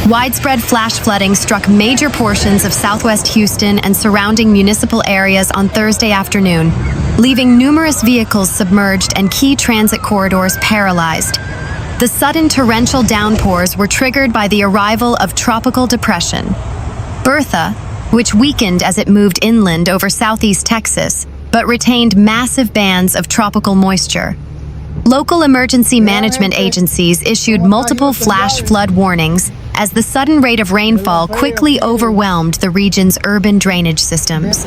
Widespread flash flooding struck major portions of southwest Houston and surrounding municipal areas on Thursday afternoon, leaving numerous vehicles submerged and key transit corridors paralyzed. The sudden torrential downpours were triggered by the arrival of tropical depression Bertha, which weakened as it moved inland over southeast Texas, but retained massive bands of tropical moisture. Local emergency management agencies issued multiple flash flood warnings as the sudden rate of rainfall quickly overwhelmed the region's urban drainage systems.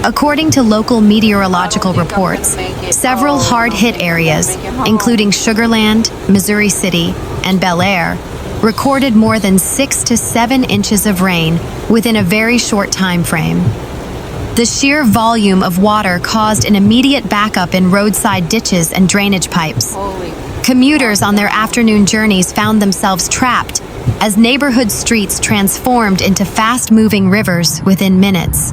According to local meteorological reports, several hard-hit areas, including Sugar Land, Missouri City, and Bel Air, recorded more than 6 to 7 inches of rain within a very short time frame. The sheer volume of water caused an immediate backup in roadside ditches and drainage pipes. Commuters on their afternoon journeys found themselves trapped as neighborhood streets transformed into fast-moving rivers within minutes.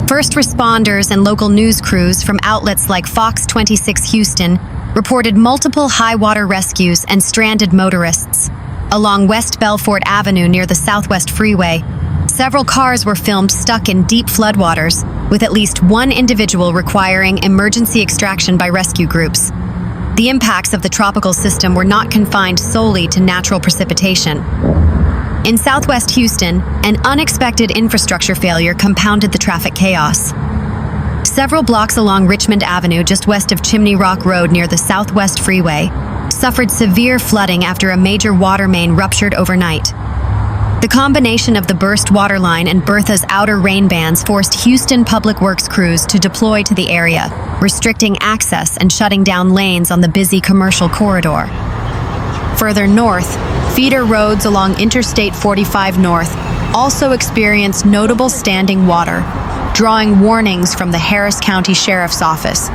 First responders and local news crews from outlets like Fox 26 Houston reported multiple high-water rescues and stranded motorists. Along West Belfort Avenue near the Southwest Freeway, several cars were filmed stuck in deep floodwaters, with at least one individual requiring emergency extraction by rescue groups. The impacts of the tropical system were not confined solely to natural precipitation. In southwest Houston, an unexpected infrastructure failure compounded the traffic chaos. Several blocks along Richmond Avenue, just west of Chimney Rock Road near the Southwest Freeway, suffered severe flooding after a major water main ruptured overnight. The combination of the burst water line and Bertha's outer rain bands forced Houston Public Works crews to deploy to the area, restricting access and shutting down lanes on the busy commercial corridor. Further north, feeder roads along Interstate 45 North also experienced notable standing water, drawing warnings from the Harris County Sheriff's Office.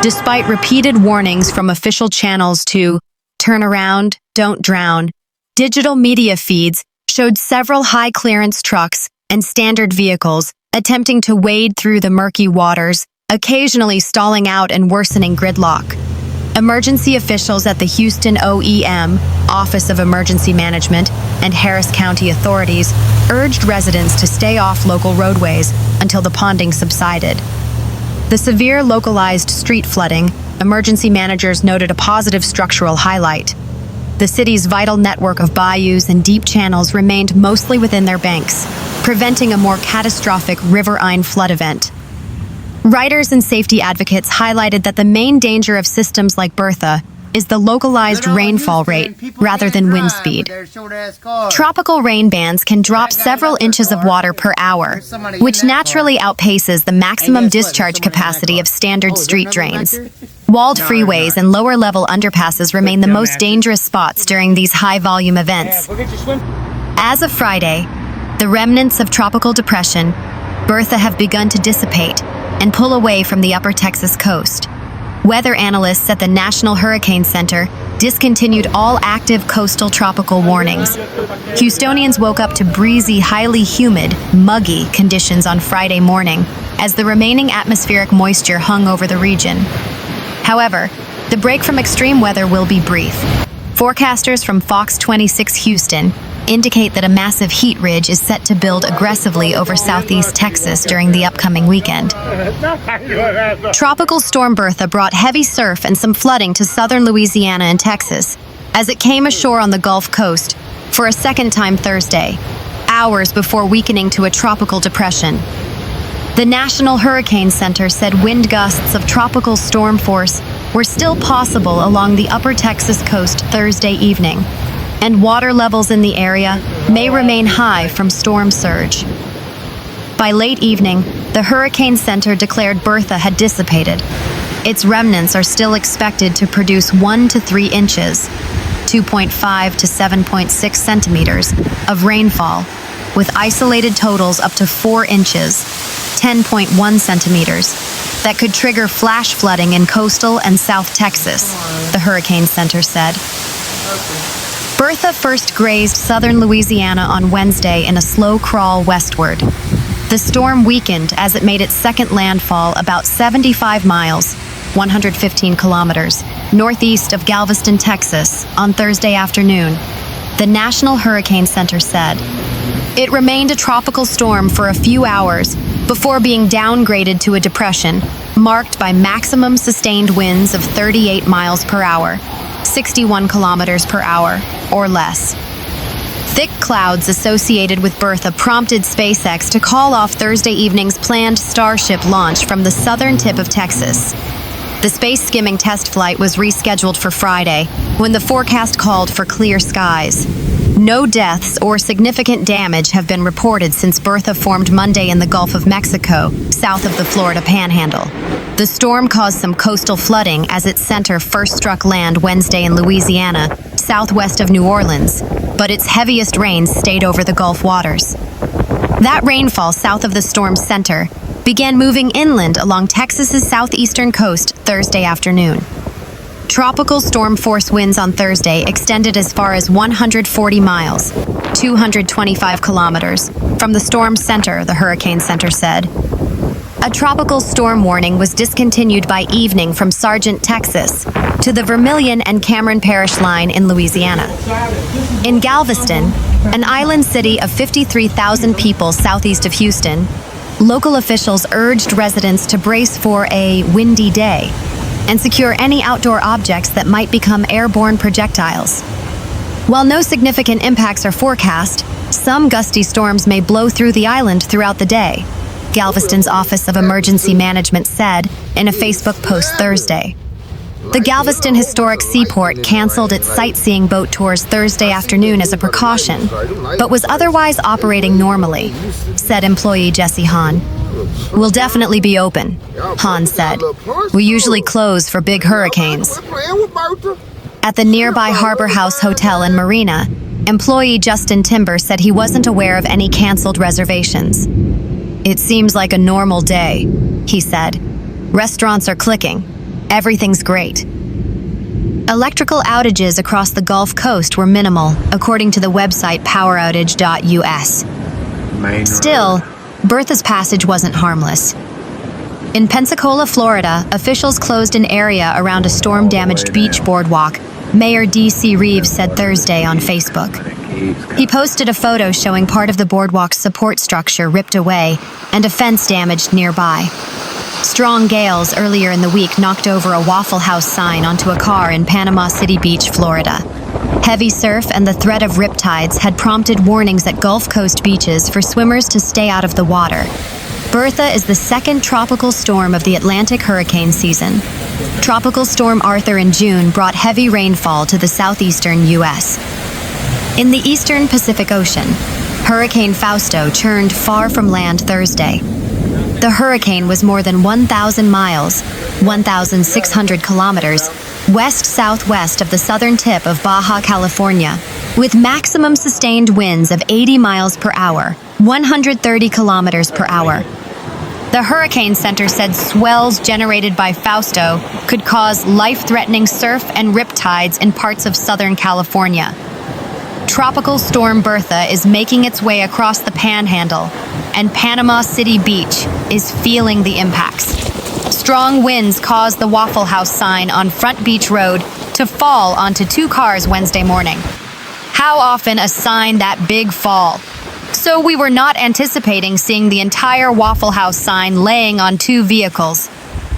Despite repeated warnings from official channels to turn around, don't drown, digital media feeds showed several high-clearance trucks and standard vehicles attempting to wade through the murky waters, occasionally stalling out and worsening gridlock. Emergency officials at the Houston OEM, Office of Emergency Management, and Harris County authorities urged residents to stay off local roadways until the ponding subsided. The severe localized street flooding, emergency managers noted a positive structural highlight. The city's vital network of bayous and deep channels remained mostly within their banks, preventing a more catastrophic riverine flood event. Writers and safety advocates highlighted that the main danger of systems like Bertha is the localized rainfall rate rather than wind speed. Tropical rain bands can drop several inches of water per hour, which naturally outpaces the maximum discharge capacity of standard street drains. Walled freeways and lower-level underpasses remain the most dangerous spots during these high-volume events. As of Friday, the remnants of tropical depression, Bertha, have begun to dissipate and pull away from the upper Texas coast. Weather analysts at the National Hurricane Center discontinued all active coastal tropical warnings. Houstonians woke up to breezy, highly humid, muggy conditions on Friday morning as the remaining atmospheric moisture hung over the region. However, the break from extreme weather will be brief. Forecasters from Fox 26 Houston indicate that a massive heat ridge is set to build aggressively over southeast Texas during the upcoming weekend. Tropical storm Bertha brought heavy surf and some flooding to southern Louisiana and Texas as it came ashore on the Gulf Coast for a second time Thursday, hours before weakening to a tropical depression. The National Hurricane Center said wind gusts of tropical storm force were still possible along the upper Texas coast Thursday evening, and water levels in the area may remain high from storm surge. By late evening, the Hurricane Center declared Bertha had dissipated. Its remnants are still expected to produce 1 to 3 inches, 2.5 to 7.6 centimeters, of rainfall, with isolated totals up to 4 inches, 10.1 centimeters, that could trigger flash flooding in coastal and South Texas, the Hurricane Center said. Bertha first grazed southern Louisiana on Wednesday in a slow crawl westward. The storm weakened as it made its second landfall about 75 miles, 115 kilometers, northeast of Galveston, Texas, on Thursday afternoon. the National Hurricane Center said. It remained a tropical storm for a few hours before being downgraded to a depression, marked by maximum sustained winds of 38 miles per hour, 61 kilometers per hour, or less. Thick clouds associated with Bertha prompted SpaceX to call off Thursday evening's planned Starship launch from the southern tip of Texas. The space-skimming test flight was rescheduled for Friday, when the forecast called for clear skies. No deaths or significant damage have been reported since Bertha formed Monday in the Gulf of Mexico, south of the Florida Panhandle. The storm caused some coastal flooding as its center first struck land Wednesday in Louisiana, southwest of New Orleans, but its heaviest rains stayed over the Gulf waters. That rainfall south of the storm's center began moving inland along Texas's southeastern coast Thursday afternoon. Tropical storm force winds on Thursday extended as far as 140 miles, 225 kilometers, from the storm's center, the Hurricane Center said. A tropical storm warning was discontinued by evening from Sargent, Texas, to the Vermilion and Cameron Parish line in Louisiana. In Galveston, an island city of 53,000 people southeast of Houston, local officials urged residents to brace for a windy day and secure any outdoor objects that might become airborne projectiles. While no significant impacts are forecast, some gusty storms may blow through the island throughout the day, Galveston's Office of Emergency Management said in a Facebook post Thursday. The Galveston Historic Seaport canceled its sightseeing boat tours Thursday afternoon as a precaution, but was otherwise operating normally, said employee Jesse Hahn. We'll definitely be open, Hahn said. We usually close for big hurricanes. At the nearby Harbor House Hotel and Marina, employee Justin Timber said he wasn't aware of any canceled reservations. It seems like a normal day, he said. Restaurants are clicking. Everything's great. Electrical outages across the Gulf Coast were minimal, according to the website poweroutage.us. Still, Bertha's passage wasn't harmless. In Pensacola, Florida, officials closed an area around a storm-damaged beach boardwalk, Mayor D.C. Reeves said Thursday on Facebook. He posted a photo showing part of the boardwalk's support structure ripped away and a fence damaged nearby. Strong gales earlier in the week knocked over a Waffle House sign onto a car in Panama City Beach, Florida. Heavy surf and the threat of riptides had prompted warnings at Gulf Coast beaches for swimmers to stay out of the water. Bertha is the second tropical storm of the Atlantic hurricane season. Tropical Storm Arthur in June brought heavy rainfall to the southeastern U.S. In the eastern Pacific Ocean, Hurricane Fausto churned far from land Thursday. The hurricane was more than 1,000 miles, 1,600 kilometers, west-southwest of the southern tip of Baja California, with maximum sustained winds of 80 miles per hour, 130 kilometers per hour. The Hurricane Center said swells generated by Fausto could cause life-threatening surf and riptides in parts of Southern California. Tropical Storm Bertha is making its way across the Panhandle, and Panama City Beach is feeling the impacts. Strong winds caused the Waffle House sign on Front Beach Road to fall onto two cars Wednesday morning. How often a sign that big fall? So we were not anticipating seeing the entire Waffle House sign laying on two vehicles.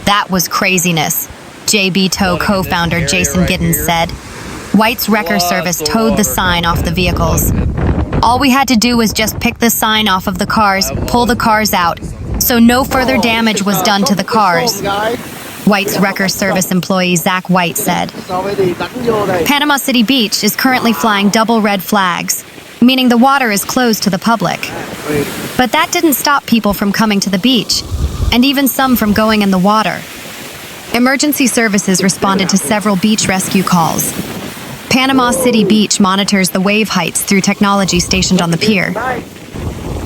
That was craziness, JB Tow co-founder Jason Giddens said. White's Wrecker Service towed the sign off the vehicles. All we had to do was just pick the sign off of the cars, pull the cars out, so no further damage was done to the cars. White's Wrecker Service employee Zach White said. Panama City Beach is currently flying double red flags, meaning the water is closed to the public. But that didn't stop people from coming to the beach, and even some from going in the water. Emergency services responded to several beach rescue calls. Panama City Beach monitors the wave heights through technology stationed on the pier.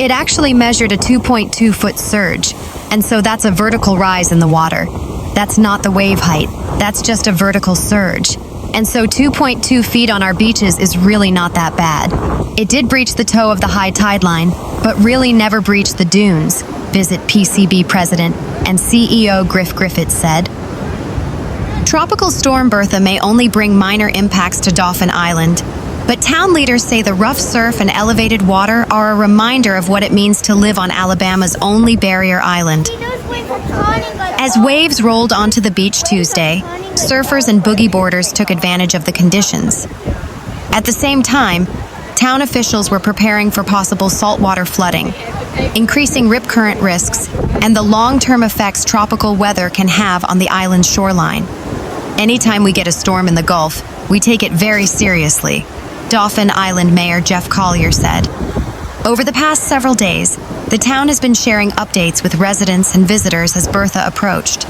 It actually measured a 2.2-foot surge, and so that's a vertical rise in the water. That's not the wave height, that's just a vertical surge. And so 2.2 feet on our beaches is really not that bad. It did breach the toe of the high tide line, but really never breached the dunes, Visit PCB President and CEO Griff Griffiths said. Tropical Storm Bertha may only bring minor impacts to Dolphin Island, But town leaders say the rough surf and elevated water are a reminder of what it means to live on Alabama's only barrier island. As waves rolled onto the beach Tuesday, surfers and boogie boarders took advantage of the conditions. At the same time, town officials were preparing for possible saltwater flooding, increasing rip current risks, and the long-term effects tropical weather can have on the island's shoreline. Anytime we get a storm in the Gulf, we take it very seriously, Dolphin Island Mayor Jeff Collier said. Over the past several days, the town has been sharing updates with residents and visitors as Bertha approached.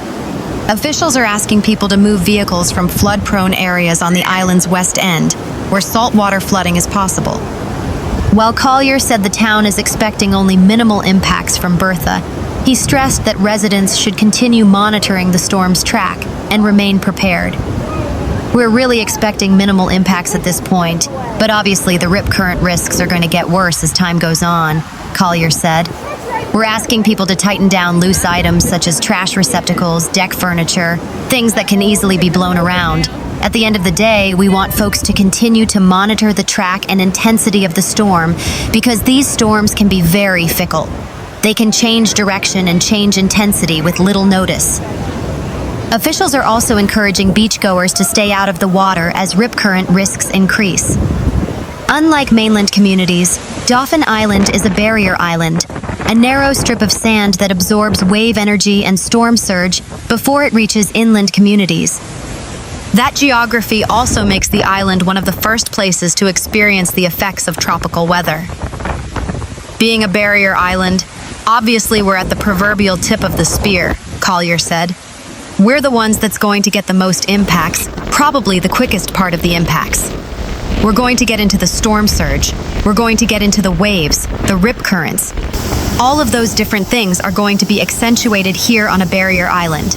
Officials are asking people to move vehicles from flood-prone areas on the island's west end, where saltwater flooding is possible. While Collier said the town is expecting only minimal impacts from Bertha, he stressed that residents should continue monitoring the storm's track and remain prepared. We're really expecting minimal impacts at this point, but obviously the rip current risks are going to get worse as time goes on, Collier said. We're asking people to tighten down loose items such as trash receptacles, deck furniture, things that can easily be blown around. At the end of the day, we want folks to continue to monitor the track and intensity of the storm because these storms can be very fickle. They can change direction and change intensity with little notice. Officials are also encouraging beachgoers to stay out of the water as rip current risks increase. Unlike mainland communities, Dolphin Island is a barrier island, a narrow strip of sand that absorbs wave energy and storm surge before it reaches inland communities. That geography also makes the island one of the first places to experience the effects of tropical weather. Being a barrier island, obviously we're at the proverbial tip of the spear, Collier said. We're the ones that's going to get the most impacts, probably the quickest part of the impacts. We're going to get into the storm surge. We're going to get into the waves, the rip currents. All of those different things are going to be accentuated here on a barrier island.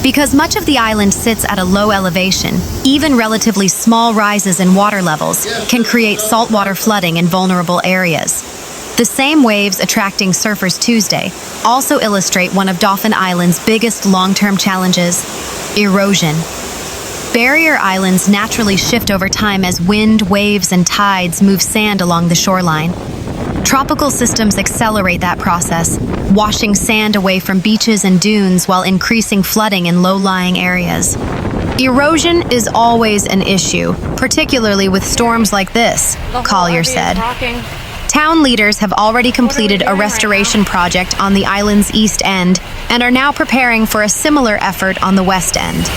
Because much of the island sits at a low elevation, even relatively small rises in water levels can create saltwater flooding in vulnerable areas. The same waves attracting surfers Tuesday also illustrate one of Dolphin Island's biggest long-term challenges: erosion. Barrier islands naturally shift over time as wind, waves, and tides move sand along the shoreline. Tropical systems accelerate that process, washing sand away from beaches and dunes while increasing flooding in low-lying areas. Erosion is always an issue, particularly with storms like this, Collier said. Town leaders have already completed a restoration project on the island's east end and are now preparing for a similar effort on the west end.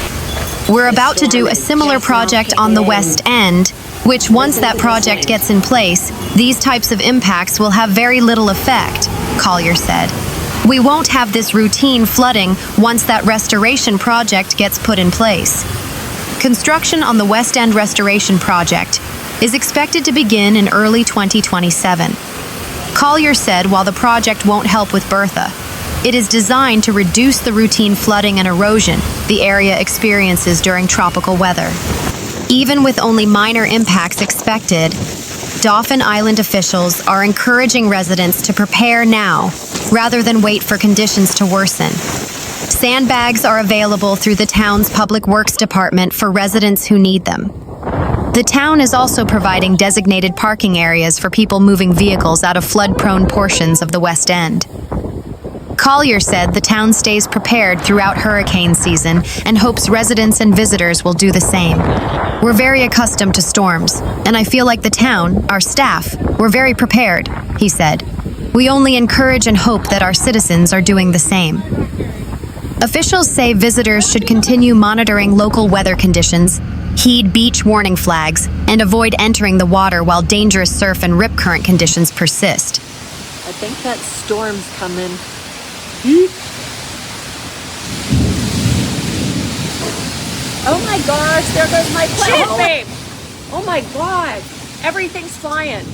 We're about to do a similar project on the west end, which once that project gets in place, these types of impacts will have very little effect, Collier said. We won't have this routine flooding once that restoration project gets put in place. Construction on the West End Restoration Project is expected to begin in early 2027. Collier said while the project won't help with Bertha, it is designed to reduce the routine flooding and erosion the area experiences during tropical weather. Even with only minor impacts expected, Dolphin Island officials are encouraging residents to prepare now rather than wait for conditions to worsen. Sandbags are available through the town's Public Works Department for residents who need them. The town is also providing designated parking areas for people moving vehicles out of flood-prone portions of the West End. Collier said the town stays prepared throughout hurricane season and hopes residents and visitors will do the same. We're very accustomed to storms, and I feel like the town, our staff, we're very prepared, he said. We only encourage and hope that our citizens are doing the same. Officials say visitors should continue monitoring local weather conditions, heed beach warning flags, and avoid entering the water while dangerous surf and rip current conditions persist. I think that storm's coming. Oh my gosh, there goes my plane. Shit, babe! Oh my god, everything's flying.